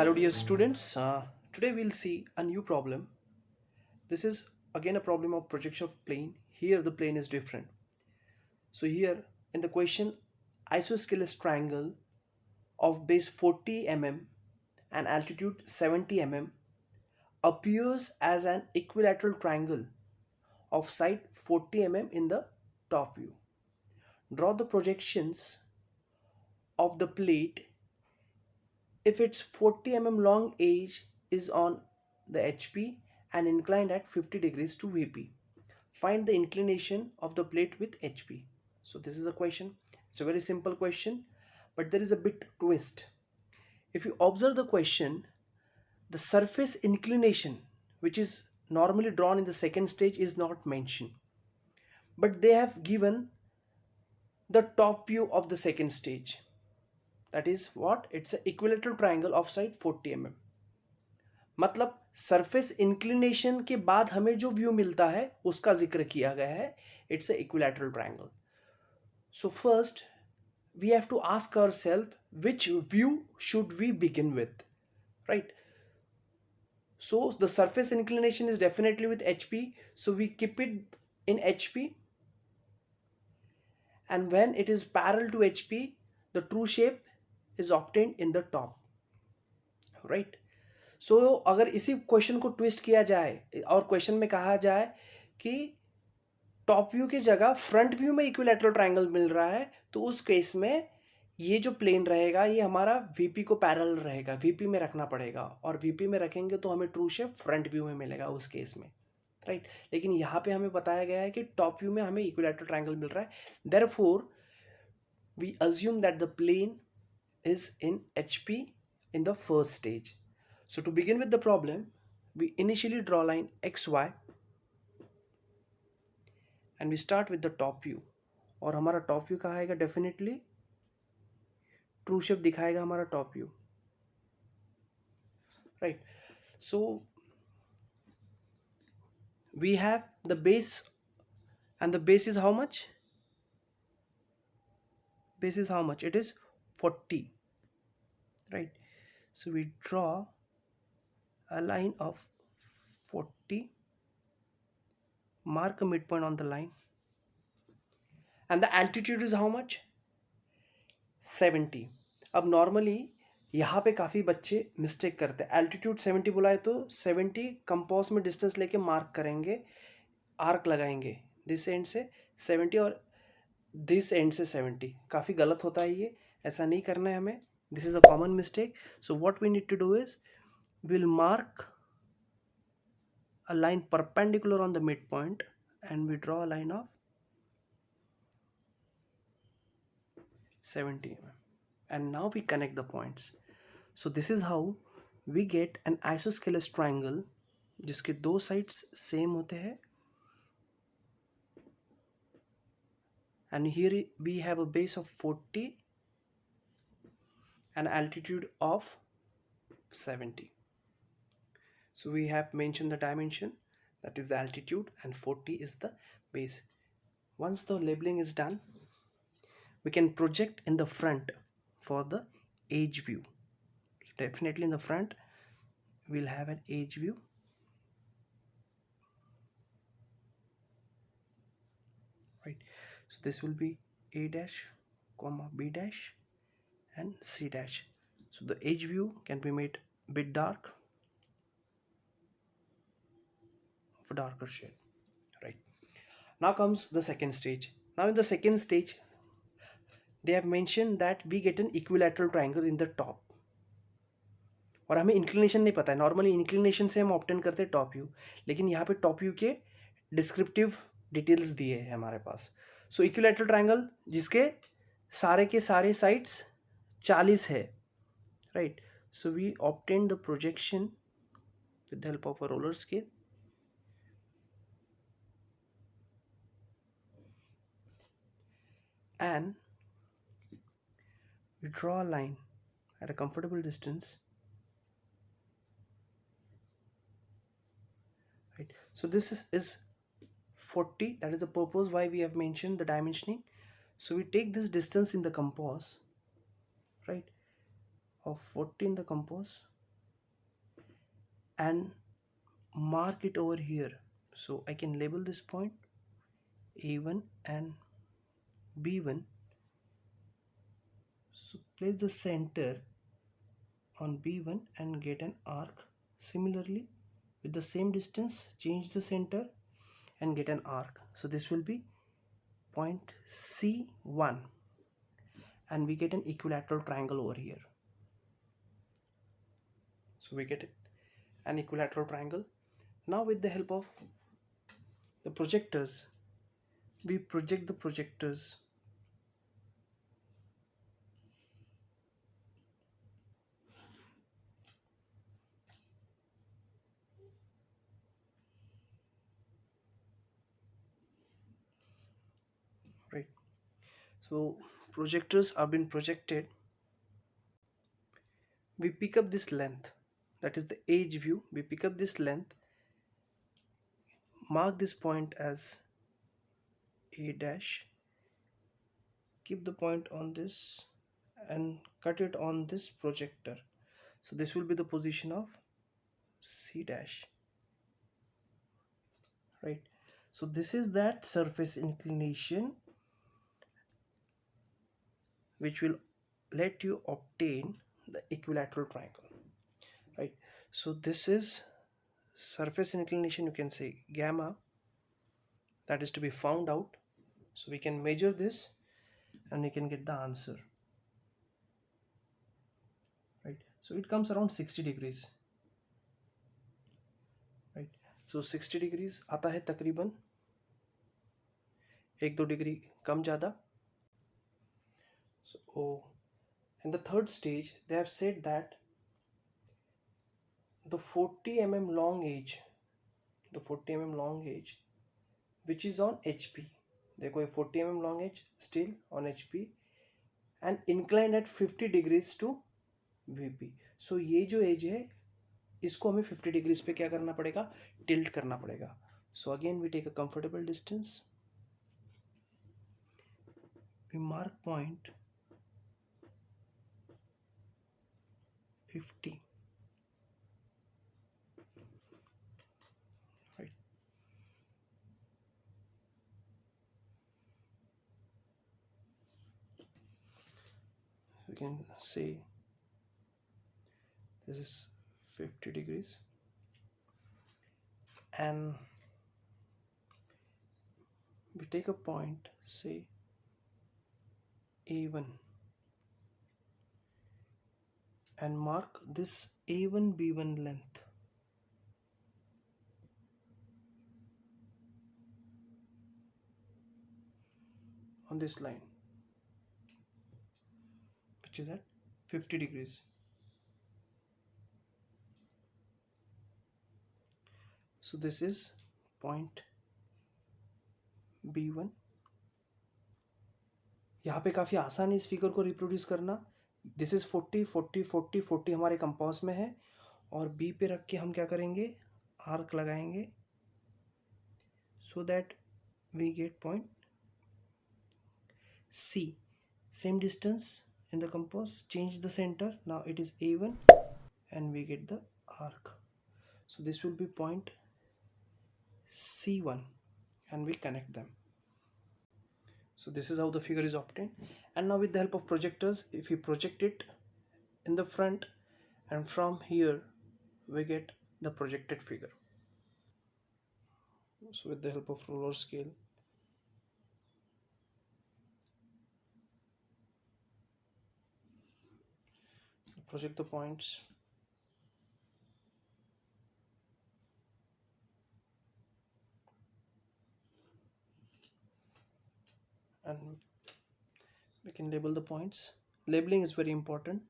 Hello dear students, today we'll see a new problem. This is again a problem of projection of plane. Here the plane is different. So here in the question, isosceles triangle of base 40 mm and altitude 70 mm appears as an equilateral triangle of side 40 mm in the top view. Draw the projections of the plate if its 40 mm long edge is on the HP and inclined at 50 degrees to VP. Find the inclination of the plate with HP. So this is a question. It's a very simple question, but there is a bit twist. If you observe the question, the surface inclination, which is normally drawn in the second stage, is not mentioned. But they have given the top view of the second stage. That is what? It's an equilateral triangle of side 40 mm. मतलब surface inclination के बाद हमें जो view मिलता है उसका जिक्र किया गया है. It's a equilateral triangle. So first we have to ask ourselves which view should we begin with, right? So the surface inclination is definitely with HP, so we keep it in HP, and when it is parallel to HP the true shape is obtained in the top, right? सो अगर इसी question को twist किया जाए और question में कहा जाए कि टॉप व्यू की जगह फ्रंट व्यू में इक्विलैटरल ट्रायंगल मिल रहा है, तो उस केस में ये जो प्लेन रहेगा ये हमारा वीपी को पैरेलल रहेगा, वीपी में रखना पड़ेगा, और वीपी में रखेंगे तो हमें ट्रू शेप फ्रंट व्यू में मिलेगा उस केस में, राइट? लेकिन यहाँ पे हमें बताया गया है कि टॉप व्यू में हमें इक्विलैटरल ट्रायंगल मिल रहा है. Therefore we assume that the plane is in HP in the first stage. So to begin with the problem, we initially draw line XY and we start with the top view. और हमारा top view कहाँ आएगा? Definitely true shape दिखाएगा हमारा top view, right? So we have the base, and the base is how much? Base is how much? It is 40, right? So we draw a line of 40, mark a midpoint on the line, and the altitude is how much? 70. अब normally यहाँ पे काफ़ी बच्चे mistake करते हैं. Altitude 70 बुलाए तो 70 compass में डिस्टेंस लेके मार्क करेंगे, आर्क लगाएंगे दिस एंड से 70 और दिस एंड से 70. काफ़ी गलत होता है ये, ऐसा नहीं करना है हमें. This is a common mistake. So what we need to do is will mark a line perpendicular on the midpoint and we draw a line of 70 mm, and now we connect the points. So this is how we get an isosceles triangle जिसके दो sides same होते हैं, and here we have a base of 40 and altitude of 70. So we have mentioned the dimension, that is the altitude, and 40 is the base. Once the labeling is done, we can project in the front for the edge view. So definitely in the front we'll have an edge view, right? So this will be A dash comma B dash and C dash. So the edge view can be made a bit dark, of a darker shade, right? Now comes the second stage. Now in the second stage they have mentioned that we get an equilateral triangle in the top, और हमें inclination नहीं पता है. Normally inclination से हम obtain करते हैं top view, लेकिन यहाँ पे टॉप व्यू के डिस्क्रिप्टिव डिटेल्स दिए हैं हमारे पास. सो इक्विलैटरल ट्रायंगल जिसके सारे के सारे साइड्स 40 है, right? So we obtain the projection with the help of a roller scale, and we draw a line at a comfortable distance, right? So this is 40. That is the purpose why we have mentioned the dimensioning. So we take this distance in the compass, right, of 40 in the compass, and mark it over here. So I can label this point A1 and B1. So place the center on B1 and get an arc. Similarly, with the same distance, change the center and get an arc. So this will be point C1, and we get an equilateral triangle over here. So we get an equilateral triangle. Now with the help of the projectors, we project the projectors. Right. So projectors have been projected. We pick up this length, that is the edge view. We pick up this length, mark this point as A dash, keep the point on this and cut it on this projector. So this will be the position of C dash, right? So this is that surface inclination which will let you obtain the equilateral triangle, right? So this is surface inclination, you can say gamma, that is to be found out. So we can measure this and we can get the answer, right? So it comes around 60 degrees, right? So 60 degrees आता है तकरीबन 1-2 degree कम ज़्यादा. So in the third stage they have said that the 40 mm long edge, the 40 mm long edge which is on HP, देखो ये 40 mm long edge still on HP and inclined at 50 degrees to VP. So ये जो edge है इसको हमें 50 degrees पे क्या करना पड़ेगा, tilt करना पड़ेगा. So again we take a comfortable distance, we mark point 50, right? You can say this is 50 degrees and we take a point, say A1, and mark this A1 B1 length. On this line which is at 50 degrees. So this is point B1. यहाँ पे काफ़ी आसान है इस figure को reproduce करना. This is 40 40 40 40 हमारे compass में है और बी पे रख के हम क्या करेंगे, आर्क लगाएंगे so that we get point C. Same distance in the compass, change the center, now it is A1 and we get the arc. So this will be point C1 and we connect them. So this is how the figure is obtained. And now with the help of projectors, if we project it in the front and from here we get the projected figure. So with the help of ruler scale, project the points and we can label the points. Labeling is very important.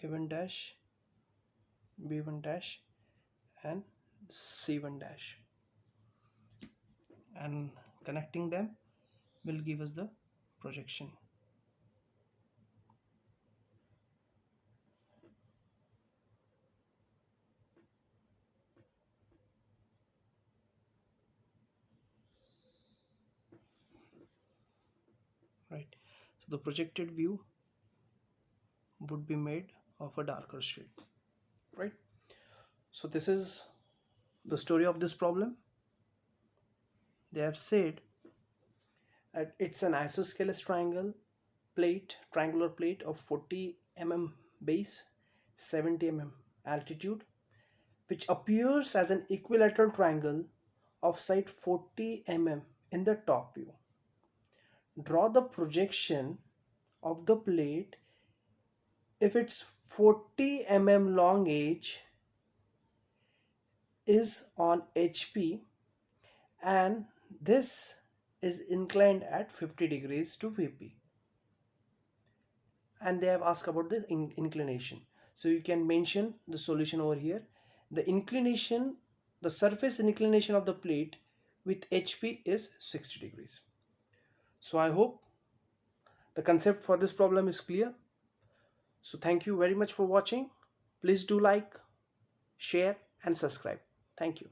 A1 dash, B1 dash and C1 dash, and connecting them will give us the projection. Right. So the projected view would be made of a darker shade, right? So this is the story of this problem. They have said that it's an isosceles triangular plate of 40 mm base, 70 mm altitude, which appears as an equilateral triangle of side 40 mm in the top view. Draw the projection of the plate if its 40 mm long edge is on HP and this is inclined at 50 degrees to VP, and they have asked about the inclination. So you can mention the solution over here. The inclination, the surface inclination of the plate with HP is 60 degrees. So I hope the concept for this problem is clear. So thank you very much for watching. Please do like, share and subscribe. Thank you.